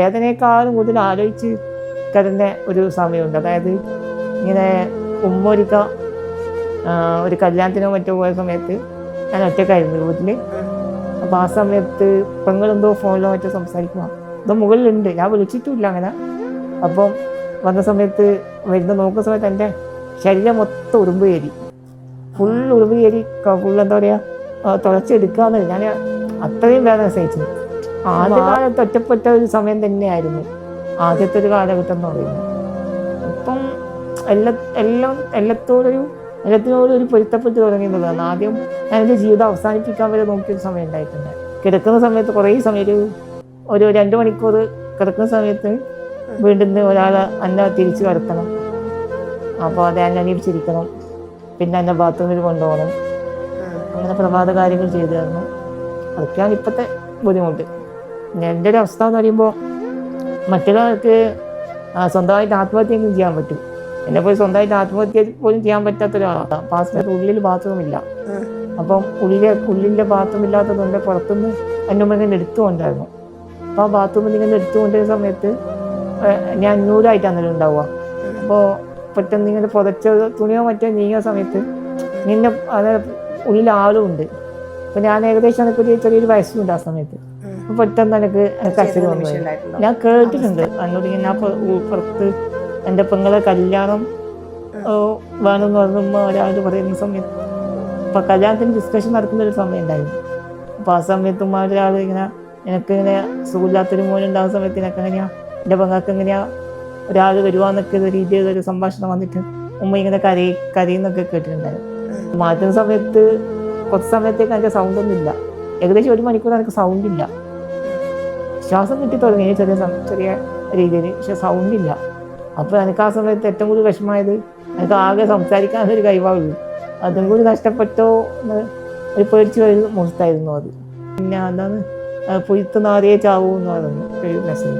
വേദനയെക്കാളും കൂടുതൽ ആലോചിച്ച് കരുന്ന ഒരു സമയമുണ്ട്. അതായത് ഇങ്ങനെ ഉമ്മൊരിക്ക ഒരു കല്യാണത്തിനോ മറ്റോ പോയ സമയത്ത് ഞാൻ ഒറ്റക്കായിരുന്നു വീട്ടിൽ. അപ്പോൾ ആ സമയത്ത് പെങ്ങളെന്തോ ഫോണിലോ മറ്റോ സംസാരിക്കുക, എന്തോ മുകളിലുണ്ട്, ഞാൻ വിളിച്ചിട്ടുമില്ല അങ്ങനെ. അപ്പം വന്ന സമയത്ത് വരുന്ന നോക്കുന്ന സമയത്ത് എൻ്റെ ശരീരം മൊത്തം ഉറുമ്പ് കയറി, ഫുൾ ഉറുമ്പ് കയറി, ഫുൾ എന്താ പറയുക തുളച്ചെടുക്കാന്ന്. ഞാൻ അത്രയും വേദന സഹിച്ചു. ആദ്യ കാലത്ത് ഒറ്റപ്പെട്ട ഒരു സമയം തന്നെയായിരുന്നു ആദ്യത്തെ ഒരു കാലഘട്ടം എന്ന് പറയുന്നത്. ഇപ്പം എല്ലാത്തിനോടും ഒരു പൊരുത്തപ്പെട്ട് തുടങ്ങിയെന്നുള്ളതാണ്. ആദ്യം ഞാൻ എൻ്റെ ജീവിതം അവസാനിപ്പിക്കാൻ വരെ നോക്കിയൊരു സമയം ഉണ്ടായിട്ടുണ്ട്. കിടക്കുന്ന സമയത്ത് കുറേ സമയം ഒരു 2 മണിക്കൂർ കിടക്കുന്ന സമയത്ത് വീണ്ടും ഒരാളെ എന്നെ തിരിച്ച് കിടത്തണം. അപ്പോൾ അത് എന്നെ അണിയിച്ചിരിക്കണം, പിന്നെ എന്നെ ബാത്റൂമിൽ കൊണ്ടുപോകണം. അങ്ങനെ പ്രഭാത കാര്യങ്ങൾ ചെയ്തു തരണം. അതൊക്കെയാണ് ഇപ്പോഴത്തെ ബുദ്ധിമുട്ട്. എൻ്റെ ഒരു അവസ്ഥ എന്ന് പറയുമ്പോൾ മറ്റൊരാൾക്ക് സ്വന്തമായിട്ട് ആത്മഹത്യയെങ്കിലും ചെയ്യാൻ പറ്റും. എന്നെപ്പോലെ സ്വന്തമായിട്ട് ആത്മഹത്യ പോലും ചെയ്യാൻ പറ്റാത്ത ഒരാളാണ്. പാസ്പോർട്ട് ഉള്ളിൽ ബാത്റൂം ഇല്ല. അപ്പം ഉള്ളിലെ ബാത്റൂം ഇല്ലാത്തതുകൊണ്ട് പുറത്തുനിന്ന് എൻ്റെ ഉമ്മ ഇങ്ങനെ എടുത്തുകൊണ്ടായിരുന്നു. അപ്പോൾ ആ ബാത്റൂമിൽ ഇങ്ങനെ എടുത്തുകൊണ്ടിരുന്ന സമയത്ത് ഞാൻ നൂലായിട്ടാണല്ലോ ഉണ്ടാവുക. അപ്പോൾ പെട്ടെന്ന് ഇങ്ങനെ പുതച്ച തുണിയോ മറ്റോ നീങ്ങിയ സമയത്ത് അതായത് ഉള്ളിൽ ആളും ഉണ്ട്. അപ്പോൾ ഞാൻ ഏകദേശം എനിക്കൊരു ചെറിയൊരു വയസ്സുണ്ട് ആ സമയത്ത്. അപ്പോൾ പെട്ടെന്ന് എനിക്ക് അസുഖം വന്നു. ഞാൻ കേട്ടിട്ടുണ്ട് എന്നോട് ഇങ്ങനെ പുറത്ത് എൻ്റെ പെങ്ങളെ കല്യാണം വേണമെന്ന് പറയുമ്പോൾ ഒരാൾ പറയുന്ന സമയത്ത്, അപ്പോൾ കല്യാണത്തിന് ഡിസ്കഷൻ നടക്കുന്ന ഒരു സമയം ഉണ്ടായിരുന്നു. അപ്പോൾ ആ സമയത്ത് ഒരാൾ ഇങ്ങനെ എനിക്കിങ്ങനെ സുഖമില്ലാത്തൊരു മോനുണ്ടാകുന്ന സമയത്ത് എനിക്ക് എങ്ങനെയാണ് എൻ്റെ പെങ്ങൾക്ക് എങ്ങനെയാണ് ഒരാൾ വരുവാന്നൊക്കെ രീതിയിലൊരു സംഭാഷണം വന്നിട്ട് ഉമ്മ ഇങ്ങനെ കരയുന്നൊക്കെ കേട്ടിട്ടുണ്ടായിരുന്നു. മാറ്റുന്ന സമയത്ത് കുറച്ച് സമയത്തേക്ക് എനിക്ക് സൗണ്ടൊന്നും ഇല്ല. ഏകദേശം 1 മണിക്കൂർ എനിക്ക് സൗണ്ടില്ല. ശ്വാസം കിട്ടി തുടങ്ങി ചെറിയ രീതിയിൽ, പക്ഷെ സൗണ്ടില്ല. അപ്പോൾ എനിക്ക് ആ സമയത്ത് ഏറ്റവും കൂടുതൽ വിഷമമായത് എനിക്ക് ആകെ സംസാരിക്കാനൊരു കഴിവാവുള്ളൂ. അതും കൂടി നഷ്ടപ്പെട്ടോ എന്ന് ഒരു പേടിച്ച് ഒരു മുഖത്തായിരുന്നു അത്. പിന്നെ എന്താണ് പൊയ്ത്ത് നാറിയെ ചാവൂ എന്ന് പറയുന്നു ഒരു മെസ്സേജ്.